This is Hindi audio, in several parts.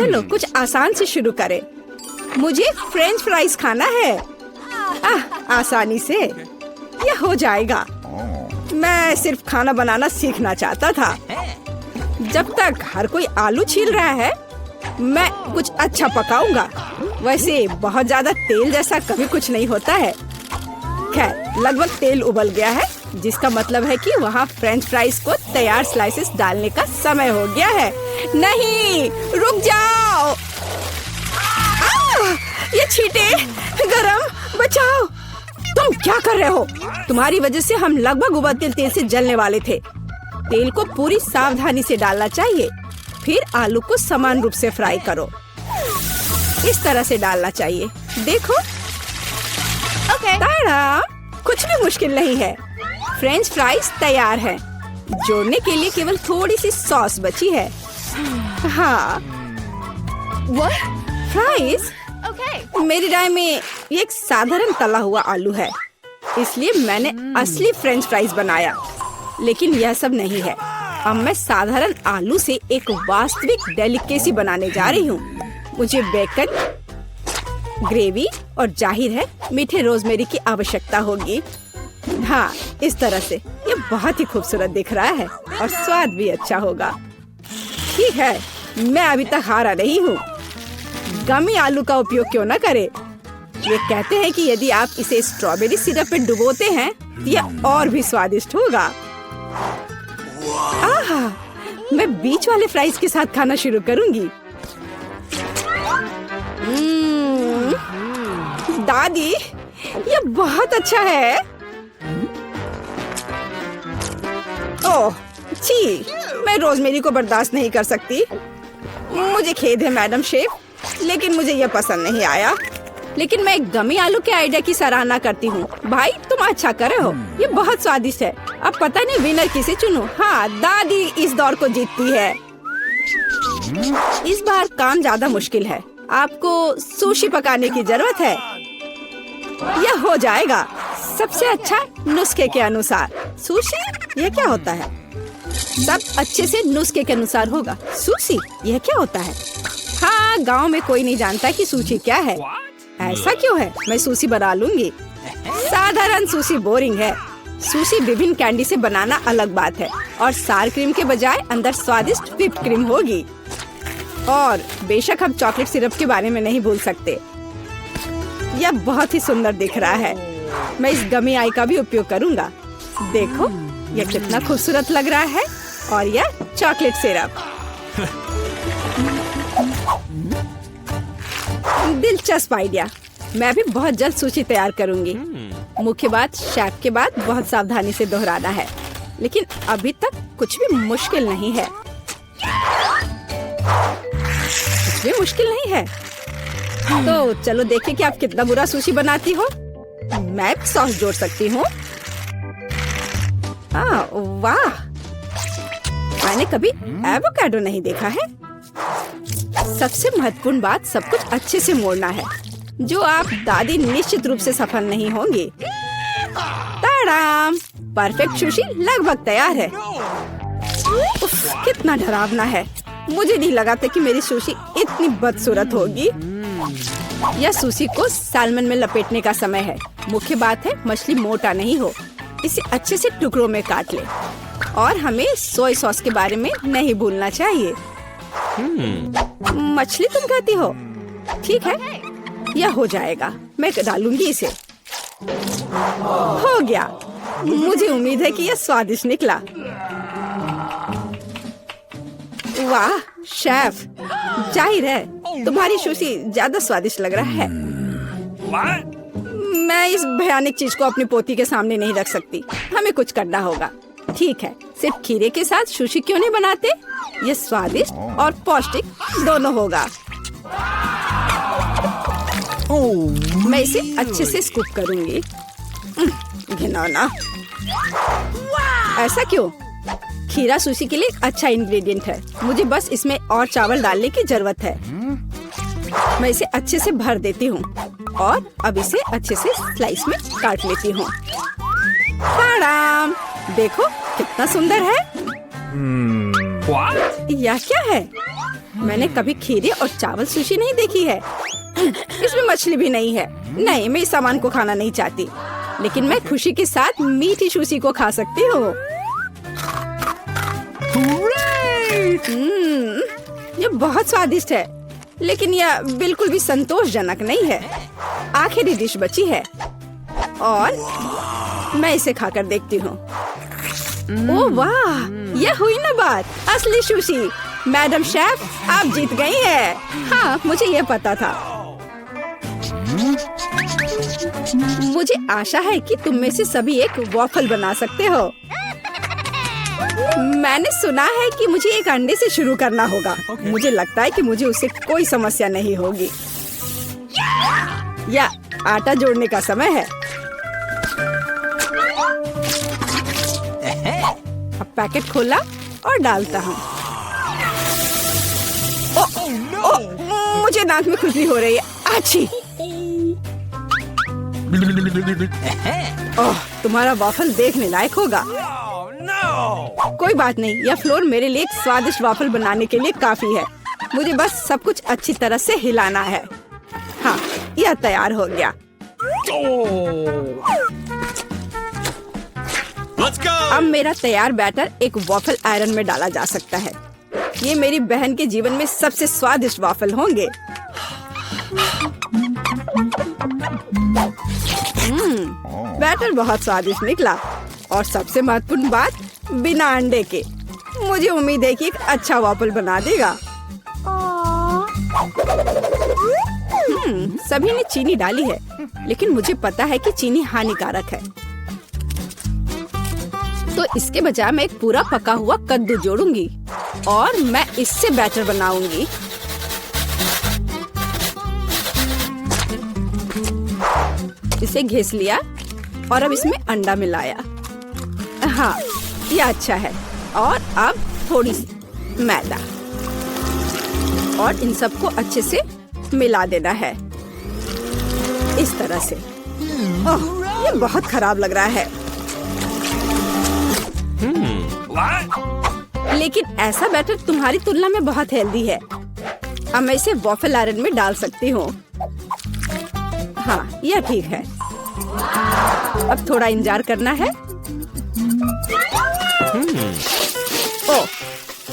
चलो कुछ आसान से शुरू करें। मुझे फ्रेंच फ्राइज खाना है। आसानी से यह हो जाएगा। मैं सिर्फ खाना बनाना सीखना चाहता था। जब तक हर कोई आलू छील रहा है, मैं कुछ अच्छा पकाऊंगा। वैसे बहुत ज्यादा तेल जैसा कभी कुछ नहीं होता है। खैर, लगभग तेल उबल गया है, जिसका मतलब है कि वहाँ फ्रेंच फ्राइज को तैयार स्लाइसेस डालने का समय हो गया है। नहीं, रुक जाओ। ये छींटे, गरम, बचाओ। तुम क्या कर रहे हो? तुम्हारी वजह से हम लगभग उबलते तेल से जलने वाले थे। तेल को पूरी सावधानी से डालना चाहिए। फिर आलू को समान रूप से फ्राई करो। इस तरह से डालना चाहिए। देखो, ताड़ा, कुछ भी मुश्किल नहीं है। फ्रेंच फ्राइज तैयार है। जोड़ने के लिए केवल थोड़ी सी सॉस बची है। हाँ, फ्राइज? मेरी राय में ये एक साधारण तला हुआ आलू है, इसलिए मैंने असली फ्रेंच फ्राइज बनाया। लेकिन यह सब नहीं है। अब मैं साधारण आलू से एक वास्तविक डेलिकेसी बनाने जा रही हूँ। मुझे बेकन, ग्रेवी और जाहिर है मीठे रोजमेरी की आवश्यकता होगी। हाँ, इस तरह से ये बहुत ही खूबसूरत दिख रहा है और स्वाद भी अच्छा होगा। ठीक है, मैं अभी तक हारा नहीं हूँ। गमी आलू का उपयोग क्यों न करें? ये कहते हैं कि यदि आप इसे स्ट्रॉबेरी सिरप में डुबोते हैं, यह और भी स्वादिष्ट होगा। आहा, मैं बीच वाले फ्राइज के साथ खाना शुरू करूंगी। दादी, ये बहुत अच्छा है। ओह, छी, मैं रोजमेरी को बर्दाश्त नहीं कर सकती। मुझे खेद है मैडम शेफ, लेकिन मुझे यह पसंद नहीं आया। लेकिन मैं गमी आलू के आइडिया की सराहना करती हूँ। भाई, तुम अच्छा कर रहे हो। ये बहुत स्वादिष्ट है। अब पता नहीं विनर किसे चुनूं। हाँ, दादी इस दौर को जीतती है। इस बार काम ज्यादा मुश्किल है। आपको सुशी पकाने की जरूरत है। यह हो जाएगा सबसे अच्छा नुस्खे के अनुसार। सुशी? यह क्या होता है? सब अच्छे से नुस्खे के अनुसार होगा। सुशी? यह क्या होता है? हाँ, गांव में कोई नहीं जानता कि सुशी क्या है। ऐसा क्यों है? मैं सुशी बना लूंगी। साधारण सुशी बोरिंग है। सुशी विभिन्न कैंडी से बनाना अलग बात है, और सार क्रीम के बजाय अंदर स्वादिष्ट व्हिप्ड क्रीम होगी। और बेशक हम चॉकलेट सिरप के बारे में नहीं भूल सकते। यह बहुत ही सुंदर दिख रहा है। मैं इस गमी आई का भी उपयोग करूंगा। देखो, यह कितना खूबसूरत लग रहा है। और यह चॉकलेट सिरप। दिलचस्प आइडिया। मैं भी बहुत जल्द सूची तैयार करूंगी। मुख्य बात शेफ के बाद बहुत सावधानी से दोहराना है। लेकिन अभी तक कुछ भी मुश्किल नहीं है। कुछ भी मुश्किल नहीं है। तो चलो देखें कि आप कितना बुरा सुशी बनाती हो। मैं सॉस जोड़ सकती हूँ। वाह, मैंने कभी एवोकाडो नहीं देखा है। सबसे महत्वपूर्ण बात, सब कुछ अच्छे से मोड़ना है, जो आप दादी निश्चित रूप से सफल नहीं होंगे। ताड़ाम, परफेक्ट सुशी लगभग तैयार है। उफ, कितना डरावना है। मुझे नहीं लगा था कि मेरी सुशी इतनी बदसूरत होगी। यह सुशी को सैल्मन में लपेटने का समय है। मुख्य बात है मछली मोटा नहीं हो। इसे अच्छे से टुकड़ों में काट ले। और हमें सोया सॉस के बारे में नहीं भूलना चाहिए। मछली तुम खाती हो? ठीक है, यह हो जाएगा। मैं डालूंगी इसे। हो गया। मुझे उम्मीद है कि यह स्वादिष्ट निकला। वाह शेफ, जाहिर है तुम्हारी सुशी ज्यादा स्वादिष्ट लग रहा है। मैं इस भयानक चीज को अपनी पोती के सामने नहीं रख सकती। हमें कुछ करना होगा। ठीक है, सिर्फ खीरे के साथ सुशी क्यों नहीं बनाते? ये स्वादिष्ट और पौष्टिक दोनों होगा। मैं इसे अच्छे से स्कूप करूंगी। घिनौना। ऐसा क्यों? खीरा सुशी के लिए अच्छा इंग्रेडिएंट है। मुझे बस इसमें और चावल डालने की जरूरत है। मैं इसे अच्छे से भर देती हूँ और अब इसे अच्छे से स्लाइस में काट लेती हूँ। देखो कितना सुंदर है। यह क्या है? मैंने कभी खीरे और चावल सुशी नहीं देखी है। इसमें मछली भी नहीं है। नहीं, मैं इस सामान को खाना नहीं चाहती, लेकिन मैं खुशी के साथ मीठी सुशी को खा सकती हूँ। ये बहुत स्वादिष्ट है, लेकिन यह बिल्कुल भी संतोषजनक नहीं है। आखिरी डिश बची है और मैं इसे खाकर देखती हूँ। ओह वाह, यह हुई ना बात, असली सुशी। मैडम शेफ, आप जीत गई हैं। हाँ, मुझे यह पता था। मुझे आशा है कि तुम में से सभी एक वॉफल बना सकते हो। मैंने सुना है कि मुझे एक अंडे से शुरू करना होगा। मुझे लगता है कि मुझे उससे कोई समस्या नहीं होगी। या आटा जोड़ने का समय है। अब पैकेट खोला और डालता हूँ। मुझे नाक में खुजली हो रही है। आछी। ओह, तुम्हारा वॉफल देखने लायक होगा। कोई बात नहीं, यह फ्लोर मेरे लिए एक स्वादिष्ट वॉफल बनाने के लिए काफी है। मुझे बस सब कुछ अच्छी तरह से हिलाना है। हाँ, यह तैयार हो गया। अब मेरा तैयार बैटर एक वॉफल आयरन में डाला जा सकता है। ये मेरी बहन के जीवन में सबसे स्वादिष्ट वॉफल होंगे। बैटर बहुत स्वादिष्ट निकला और सबसे महत्वपूर्ण बात, बिना अंडे के। मुझे उम्मीद है कि एक अच्छा वॉफल बना देगा। सभी ने चीनी डाली है, लेकिन मुझे पता है कि चीनी हानिकारक है। तो इसके बजाय मैं एक पूरा पका हुआ कद्दू जोड़ूंगी और मैं इससे बैटर बनाऊंगी। इसे घिस लिया और अब इसमें अंडा मिलाया। हाँ, ये अच्छा है। और अब थोड़ी सी मैदा और इन सबको अच्छे से मिला देना है, इस तरह से। ओह, ये बहुत खराब लग रहा है। लेकिन ऐसा बैटर तुम्हारी तुलना में बहुत हेल्दी है। अब मैं इसे वॉफल आयरन में डाल सकती हूँ। हाँ, यह ठीक है। अब थोड़ा इंतजार करना है।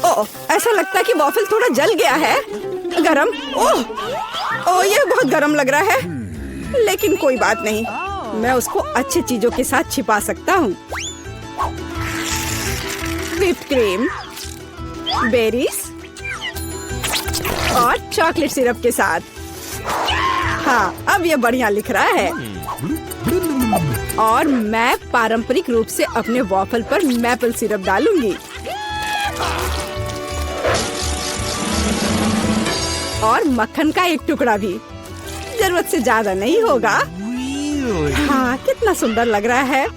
ओह, ऐसा लगता है कि वॉफल थोड़ा जल गया है। गरम। ओह, यह बहुत गरम लग रहा है। लेकिन कोई बात नहीं, मैं उसको अच्छी चीजों के साथ छिपा सकता हूँ। व्हिप्ड क्रीम, बेरीज और चॉकलेट सिरप के साथ। हाँ, अब ये बढ़िया लिख रहा है। और मैं पारंपरिक रूप से अपने वॉफल पर मैपल सिरप डालूंगी और मक्खन का एक टुकड़ा भी। जरूरत से ज्यादा नहीं होगा। हाँ, कितना सुंदर लग रहा है।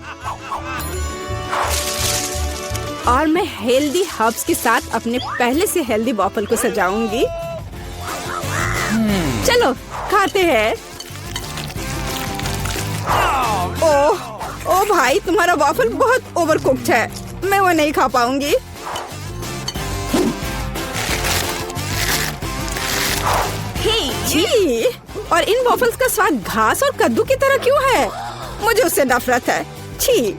और मैं हेल्दी हर्ब्स के साथ अपने पहले से हेल्दी वॉफल को सजाऊंगी। चलो खाते हैं। ओह भाई, तुम्हारा वॉफल बहुत ओवरकुक्ड है। मैं वो नहीं खा पाऊंगी। छी, और इन वॉफल्स का स्वाद घास और कद्दू की तरह क्यों है? मुझे उससे नफरत है। छी।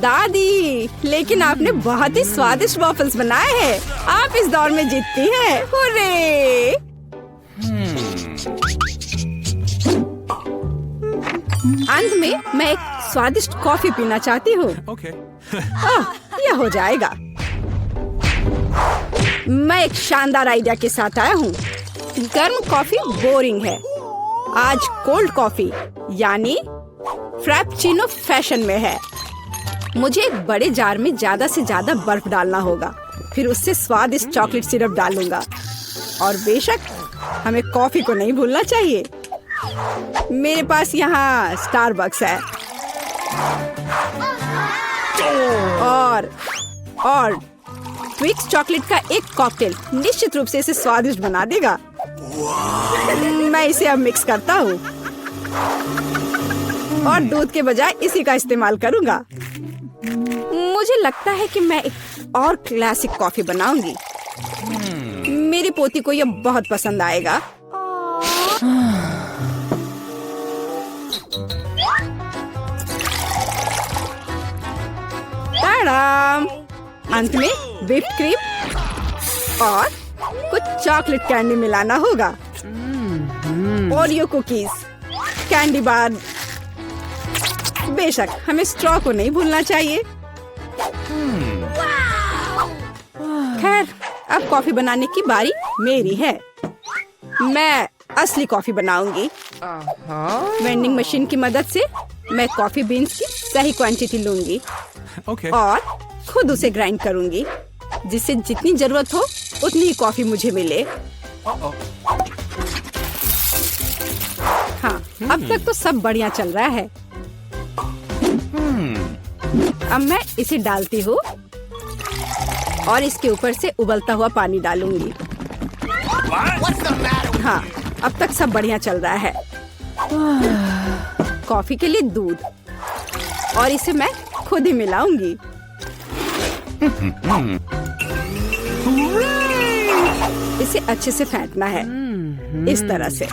दादी, लेकिन आपने बहुत ही स्वादिष्ट वॉफल्स बनाए हैं। आप इस दौर में जीतती हैं। हुर्रे! अंत में मैं एक स्वादिष्ट कॉफी पीना चाहती हूँ। यह हो जाएगा। मैं एक शानदार आइडिया के साथ आया हूँ। गर्म कॉफी बोरिंग है। आज कोल्ड कॉफी यानी फ्रैप्पुचिनो फैशन में है। मुझे एक बड़े जार में ज्यादा से ज्यादा बर्फ डालना होगा। फिर उससे स्वादिष्ट चॉकलेट सिरप डालूंगा। और बेशक हमें कॉफी को नहीं भूलना चाहिए। मेरे पास यहाँ स्टारबक्स है और ट्विक्स चॉकलेट का एक कॉकटेल निश्चित रूप से इसे स्वादिष्ट बना देगा। मैं इसे अब मिक्स करता हूँ और दूध के बजाय इसी का इस्तेमाल करूँगा। मुझे लगता है कि मैं एक और क्लासिक कॉफी बनाऊंगी। पोती को ये बहुत पसंद आएगा। ताड़ाम! अंत में व्हिप्ड क्रीम और कुछ चॉकलेट कैंडी मिलाना होगा। Oreo cookies, candy bar. बेशक हमें स्ट्रॉ को नहीं भूलना चाहिए। खैर, अब कॉफी बनाने की बारी मेरी है। मैं असली कॉफी बनाऊंगी। वेंडिंग मशीन की मदद से मैं कॉफी बीन्स की सही क्वांटिटी लूंगी और खुद उसे ग्राइंड करूंगी, जिससे जितनी जरूरत हो उतनी ही कॉफी मुझे मिले। हाँ, अब तक तो सब बढ़िया चल रहा है। अब मैं इसे डालती हूँ और इसके ऊपर से उबलता हुआ पानी डालूंगी। हाँ, अब तक सब बढ़िया चल रहा है। कॉफी के लिए दूध, और इसे मैं खुद ही मिलाऊंगी। इसे अच्छे से फेंटना है, इस तरह से।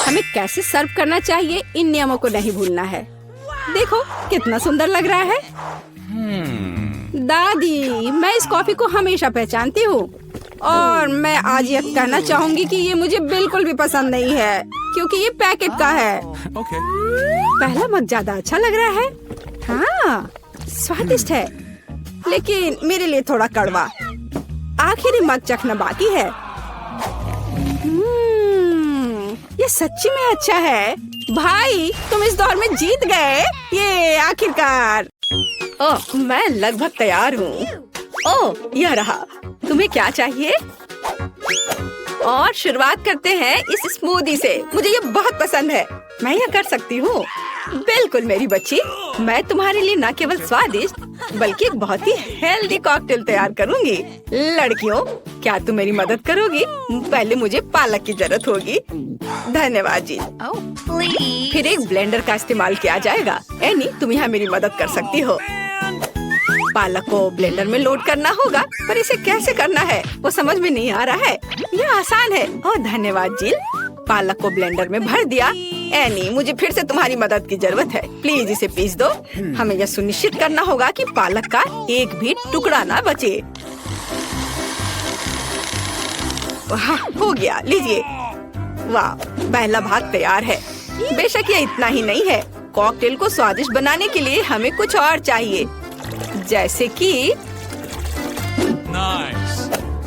हमें कैसे सर्व करना चाहिए, इन नियमों को नहीं भूलना है। देखो कितना सुंदर लग रहा है। दादी, मैं इस कॉफी को हमेशा पहचानती हूँ और मैं आज ये कहना चाहूंगी कि ये मुझे बिल्कुल भी पसंद नहीं है, क्योंकि ये पैकेट का है। पहला मग ज्यादा अच्छा लग रहा है। हाँ, स्वादिष्ट है, लेकिन मेरे लिए थोड़ा कड़वा। आखिरी मग चखना बाकी है। ये सच्ची में अच्छा है। भाई, तुम इस दौर में जीत गए। ये आखिरकार। ओह, मैं लगभग तैयार हूँ। ओह, यह रहा। तुम्हें क्या चाहिए? और शुरुआत करते हैं इस स्मूदी से। मुझे ये बहुत पसंद है। मैं यह कर सकती हूँ। बिल्कुल मेरी बच्ची, मैं तुम्हारे लिए न केवल स्वादिष्ट बल्कि एक बहुत ही हेल्दी कॉकटेल तैयार करूँगी। लड़कियों, क्या तुम मेरी मदद करोगी? पहले मुझे पालक की जरूरत होगी। धन्यवाद जी। फिर एक ब्लेंडर का इस्तेमाल किया जाएगा। एनी, तुम यहाँ मेरी मदद कर सकती हो। पालक को ब्लेंडर में लोड करना होगा, पर इसे कैसे करना है वो समझ में नहीं आ रहा है। यह आसान है। ओह, धन्यवाद जिल। पालक को ब्लेंडर में भर दिया। एनी, मुझे फिर से तुम्हारी मदद की जरूरत है। प्लीज इसे पीस दो। हमें यह सुनिश्चित करना होगा कि पालक का एक भी टुकड़ा ना बचे। हाँ, हो गया। लीजिए। वाह, पहला भाग तैयार है। बेशक यह इतना ही नहीं है। कॉकटेल को स्वादिष्ट बनाने के लिए हमें कुछ और चाहिए, जैसे कि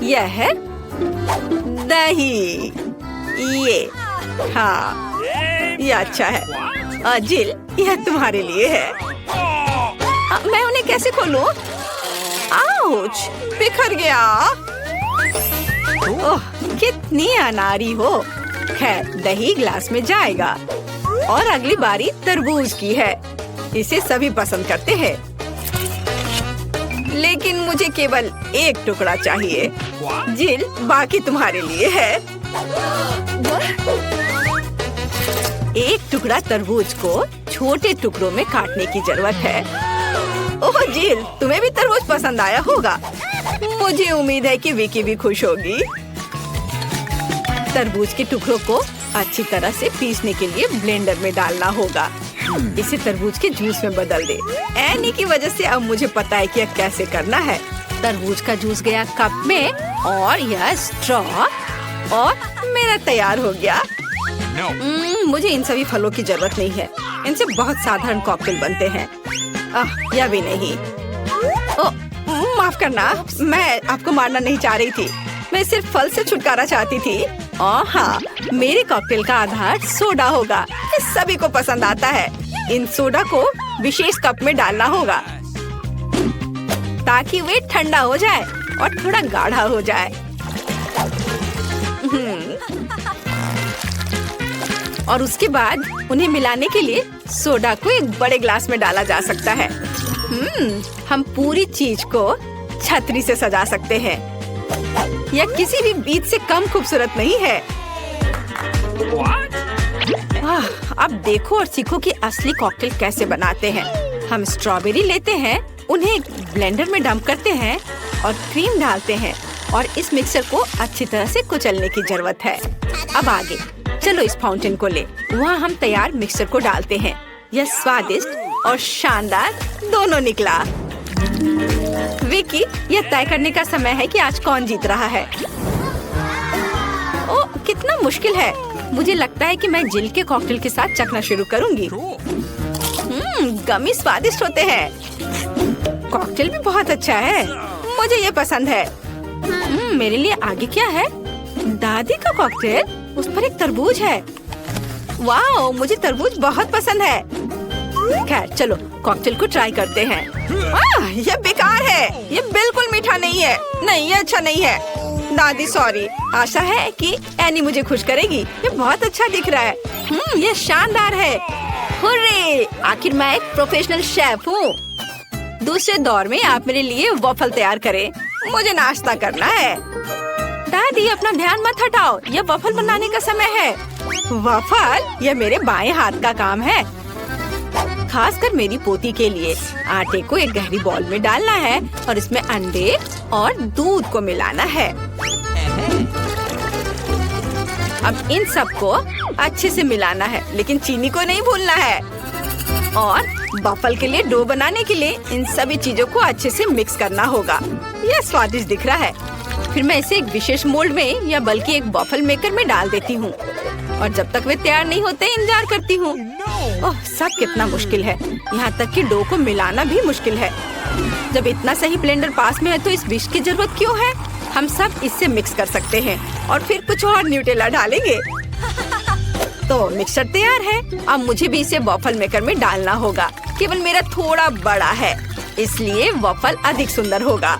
यह है दही। ये, हाँ, यह अच्छा है। जिल, यह तुम्हारे लिए है। मैं उन्हें कैसे खोलूं? आउच, बिखर गया। ओह, कितनी अनारी हो। खैर, दही ग्लास में जाएगा। और अगली बारी तरबूज की है। इसे सभी पसंद करते हैं, लेकिन मुझे केवल एक टुकड़ा चाहिए। जिल, बाकी तुम्हारे लिए है। एक टुकड़ा तरबूज को छोटे टुकड़ों में काटने की जरूरत है। ओह जिल, तुम्हें भी तरबूज पसंद आया होगा। मुझे उम्मीद है कि विकी भी खुश होगी। तरबूज के टुकड़ों को अच्छी तरह से पीसने के लिए ब्लेंडर में डालना होगा। इसे तरबूज के जूस में बदल दे। एनी की वजह से अब मुझे पता है कि यह कैसे करना है। तरबूज का जूस गया कप में और यह स्ट्रॉ, और मेरा तैयार हो गया। मुझे इन सभी फलों की जरूरत नहीं है। इनसे बहुत साधारण कॉकटेल बनते हैं। यह भी नहीं। माफ करना, मैं आपको मारना नहीं चाह रही थी। मैं सिर्फ फल से छुटकारा चाहती थी। हाँ, मेरे कॉकटेल का आधार सोडा होगा। ये सभी को पसंद आता है। इन सोडा को विशेष कप में डालना होगा ताकि वे ठंडा हो जाए और थोड़ा गाढ़ा हो जाए। और उसके बाद उन्हें मिलाने के लिए सोडा को एक बड़े ग्लास में डाला जा सकता है। हम पूरी चीज को छतरी से सजा सकते हैं। यह किसी भी बीज से कम खूबसूरत नहीं है। अब देखो और सीखो कि असली कॉकटेल कैसे बनाते हैं। हम स्ट्रॉबेरी लेते हैं, उन्हें ब्लेंडर में डंप करते हैं और क्रीम डालते हैं और इस मिक्सर को अच्छी तरह से कुचलने की जरूरत है। अब आगे चलो इस फाउंटेन को ले, वहाँ हम तैयार मिक्सर को डालते हैं। यह स्वादिष्ट और शानदार दोनों निकला। विकी, यह तय करने का समय है कि आज कौन जीत रहा है। ओ, कितना मुश्किल है। मुझे लगता है कि मैं जिल के कॉकटेल के साथ चखना शुरू करूंगी। गमी स्वादिष्ट होते हैं। कॉकटेल भी बहुत अच्छा है, मुझे ये पसंद है। मेरे लिए आगे क्या है? दादी का कॉकटेल, उस पर एक तरबूज है। वाह, मुझे तरबूज बहुत पसंद है। खैर चलो कॉकटेल को ट्राई करते हैं। यह बेकार है, ये बिल्कुल मीठा नहीं है। नहीं, ये अच्छा नहीं है। दादी सॉरी, आशा है कि एनी मुझे खुश करेगी। ये बहुत अच्छा दिख रहा है। ये शानदार है। हुर्रे! आखिर मैं एक प्रोफेशनल शेफ हूँ। दूसरे दौर में आप मेरे लिए वॉफल तैयार करें, मुझे नाश्ता करना है। दादी अपना ध्यान मत हटाओ, यह वॉफल बनाने का समय है। वॉफल? यह मेरे बाएं हाथ का काम है, खासकर मेरी पोती के लिए। आटे को एक गहरी बॉल में डालना है और इसमें अंडे और दूध को मिलाना है। अब इन सबको अच्छे से मिलाना है, लेकिन चीनी को नहीं भूलना है। और वॉफल के लिए डो बनाने के लिए इन सभी चीजों को अच्छे से मिक्स करना होगा। यह स्वादिष्ट दिख रहा है। फिर मैं इसे एक विशेष मोल्ड में या बल्कि एक वॉफल मेकर में डाल देती हूँ और जब तक वे तैयार नहीं होते इंतजार करती हूँ। ओह, सब कितना मुश्किल है। यहाँ तक कि डो को मिलाना भी मुश्किल है। जब इतना सही ब्लेंडर पास में है तो इस विस्क की जरूरत क्यों है? हम सब इससे मिक्स कर सकते हैं और फिर कुछ और न्यूटेला डालेंगे। तो मिक्सचर तैयार है। अब मुझे भी इसे वॉफल मेकर में डालना होगा। केवल मेरा थोड़ा बड़ा है, इसलिए वॉफल अधिक सुंदर होगा।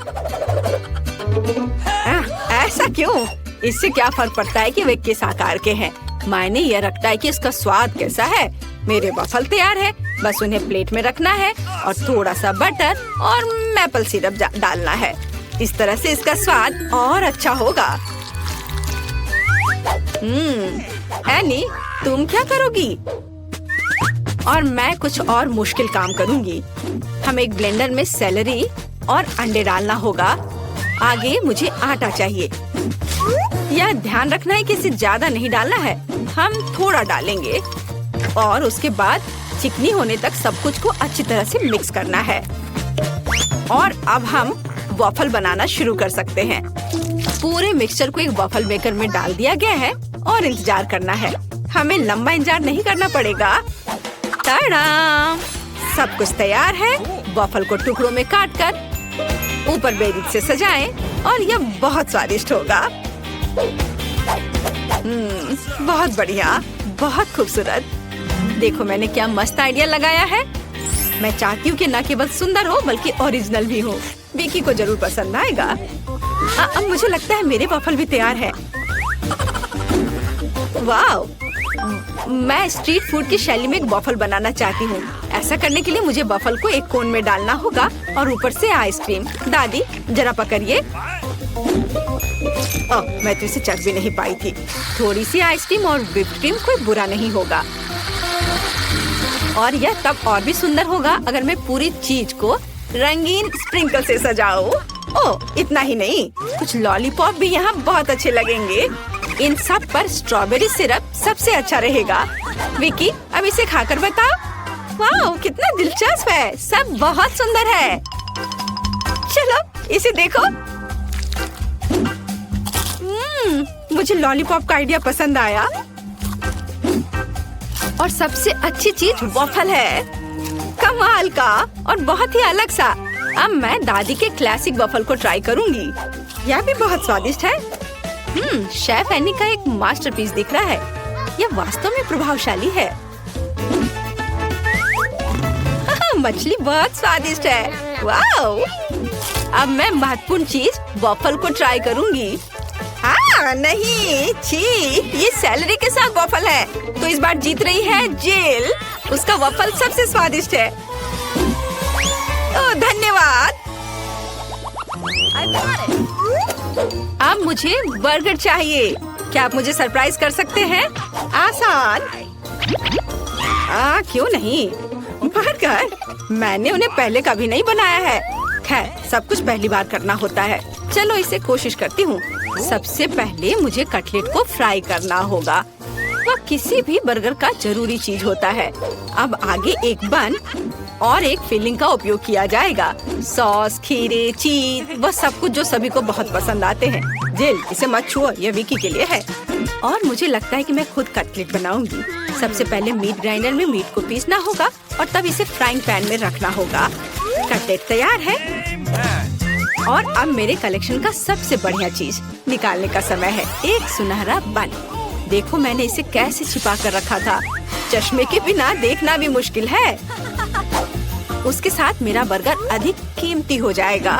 ऐसा क्यों? इससे क्या फर्क पड़ता है कि वे किस आकार के हैं? मायने यह रखता है कि इसका स्वाद कैसा है। मेरे वॉफल तैयार है, बस उन्हें प्लेट में रखना है और थोड़ा सा बटर और मैपल सिरप डालना है। इस तरह से इसका स्वाद और अच्छा होगा। एनी, तुम क्या करोगी? और मैं कुछ और मुश्किल काम करूंगी। हम एक ब्लेंडर में सेलरी और अंडे डालना होगा। आगे मुझे आटा चाहिए। यह ध्यान रखना है कि इसे ज्यादा नहीं डालना है, हम थोड़ा डालेंगे और उसके बाद चिकनी होने तक सब कुछ को अच्छी तरह से मिक्स करना है। और अब हम वॉफल बनाना शुरू कर सकते हैं। पूरे मिक्सचर को एक वॉफल मेकर में डाल दिया गया है और इंतजार करना है। हमें लंबा इंतजार नहीं करना पड़ेगा। टाडा! सब कुछ तैयार है। वॉफल को टुकड़ों में काटकर ऊपर बेरीज से सजाएं और यह बहुत स्वादिष्ट होगा। बहुत बढ़िया, बहुत खूबसूरत। देखो मैंने क्या मस्त आइडिया लगाया है। मैं चाहती हूँ कि न केवल सुंदर हो बल्कि ओरिजिनल भी हो। विकी को जरूर पसंद आएगा। अब मुझे लगता है मेरे वॉफल भी तैयार है। वाह! मैं स्ट्रीट फूड की शैली में एक वॉफल बनाना चाहती हूँ। ऐसा करने के लिए मुझे वॉफल को एक कोन में डालना होगा और ऊपर से आइसक्रीम। दादी जरा पकड़िए। मैं तो इसे चख भी नहीं पाई थी। थोड़ी सी आइसक्रीम और व्हिप्ड क्रीम कोई बुरा नहीं होगा। और यह तब और भी सुंदर होगा अगर मैं पूरी चीज को रंगीन स्प्रिंकल से सजाऊं। ओह, इतना ही नहीं, कुछ लॉलीपॉप भी यहाँ बहुत अच्छे लगेंगे। इन सब पर स्ट्रॉबेरी सिरप सबसे अच्छा रहेगा। विकी, अब इसे खाकर बताओ। वाह, कितना दिलचस्प है। सब बहुत सुंदर है। चलो इसे देखो। मुझे लॉलीपॉप का आइडिया पसंद आया। और सबसे अच्छी चीज वॉफल है, कमाल का और बहुत ही अलग सा। अब मैं दादी के क्लासिक वॉफल को ट्राई करूंगी। यह भी बहुत स्वादिष्ट है। शेफ एनी का एक मास्टरपीस दिख रहा है। यह वास्तव में प्रभावशाली है। मछली बहुत स्वादिष्ट है। वाओ! अब मैं महत्वपूर्ण चीज वॉफल को ट्राई करूंगी। नहीं, छी, ये सेलरी के साथ वॉफल है। तो इस बार जीत रही है जिल। उसका वॉफल सबसे स्वादिष्ट है। ओह, धन्यवाद। अब मुझे बर्गर चाहिए। क्या आप मुझे सरप्राइज कर सकते हैं? आसान। क्यों नहीं? बर्गर? मैंने उन्हें पहले कभी नहीं बनाया है। खैर, सब कुछ पहली बार करना होता है। चलो इसे कोशिश करती हूँ। सबसे पहले मुझे कटलेट को फ्राई करना होगा। वह किसी भी बर्गर का जरूरी चीज होता है। अब आगे एक बन और एक फिलिंग का उपयोग किया जाएगा। सॉस, खीरे, चीज, वह सब कुछ जो सभी को बहुत पसंद आते हैं। जिल, इसे मत छुओ, यह विकी के लिए है। और मुझे लगता है कि मैं खुद कटलेट बनाऊंगी। सबसे पहले मीट ग्राइंडर में मीट को पीसना होगा और तब इसे फ्राइंग पैन में रखना होगा। कटलेट तैयार है। और अब मेरे कलेक्शन का सबसे बढ़िया चीज निकालने का समय है। एक सुनहरा बन। देखो मैंने इसे कैसे छिपा कर रखा था। चश्मे के बिना देखना भी मुश्किल है। उसके साथ मेरा बर्गर अधिक कीमती हो जाएगा।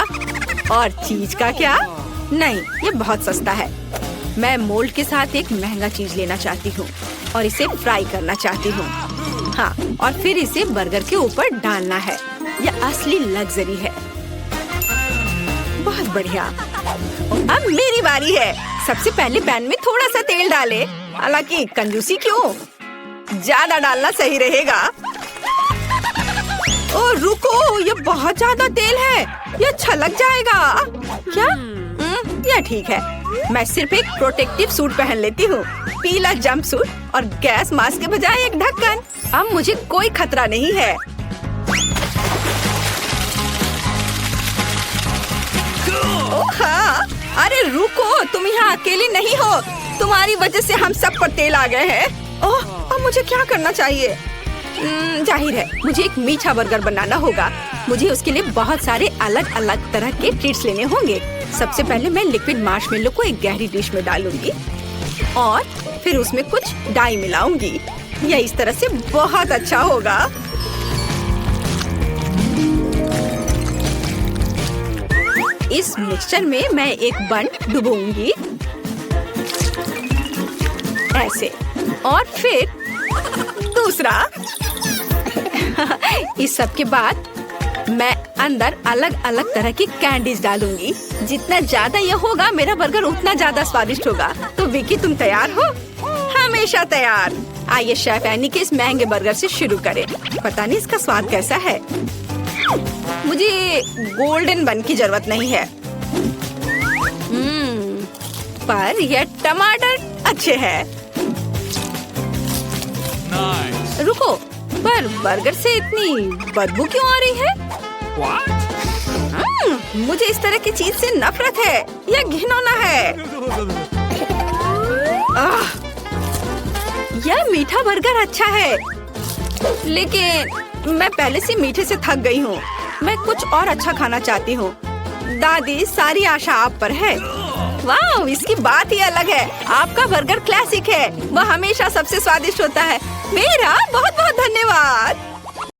और चीज का क्या? नहीं, ये बहुत सस्ता है। मैं मोल्ड के साथ एक महंगा चीज लेना चाहती हूँ और इसे फ्राई करना चाहती हूँ। हाँ, और फिर इसे बर्गर के ऊपर डालना है। यह असली लग्जरी है। बहुत बढ़िया। अब मेरी बारी है। सबसे पहले पैन में थोड़ा सा तेल डाले। हालांकि कंजूसी क्यों, ज्यादा डालना सही रहेगा। ओ रुको, ये बहुत ज्यादा तेल है, ये छलक जाएगा। क्या? यह ठीक है। मैं सिर्फ एक प्रोटेक्टिव सूट पहन लेती हूँ, पीला जंप सूट और गैस मास्क के बजाय एक ढक्कन। अब मुझे कोई खतरा नहीं है। ओह हाँ, अरे रुको, तुम यहाँ अकेली नहीं हो। तुम्हारी वजह से हम सब पर तेल आ गए हैं। ओह, अब मुझे क्या करना चाहिए? जाहिर है मुझे एक मीठा बर्गर बनाना होगा। मुझे उसके लिए बहुत सारे अलग अलग तरह के ट्रीट्स लेने होंगे। सबसे पहले मैं लिक्विड मार्शमेलो को एक गहरी डिश में डालूंगी और फिर उसमें कुछ डाई मिलाऊंगी। यह इस तरह से बहुत अच्छा होगा। इस मिक्सचर में मैं एक बन डुबोऊंगी ऐसे, और फिर दूसरा। इस सब के बाद मैं अंदर अलग अलग तरह की कैंडीज डालूंगी। जितना ज्यादा यह होगा मेरा बर्गर उतना ज्यादा स्वादिष्ट होगा। तो विकी, तुम तैयार हो? हमेशा तैयार। आइए शेफ एनी के इस महंगे बर्गर से शुरू करें। पता नहीं इसका स्वाद कैसा है। मुझे गोल्डन बन की जरूरत नहीं है, पर यह टमाटर अच्छे हैं। रुको, पर बर्गर से इतनी बदबू क्यों आ रही है? मुझे इस तरह की चीज से नफरत है। यह घिनौना है। यह मीठा बर्गर अच्छा है, लेकिन मैं पहले से मीठे से थक गई हूँ। मैं कुछ और अच्छा खाना चाहती हूँ। दादी, सारी आशा आप पर है। वाह, इसकी बात ही अलग है। आपका बर्गर क्लासिक है। वह हमेशा सबसे स्वादिष्ट होता है। मेरा बहुत बहुत धन्यवाद।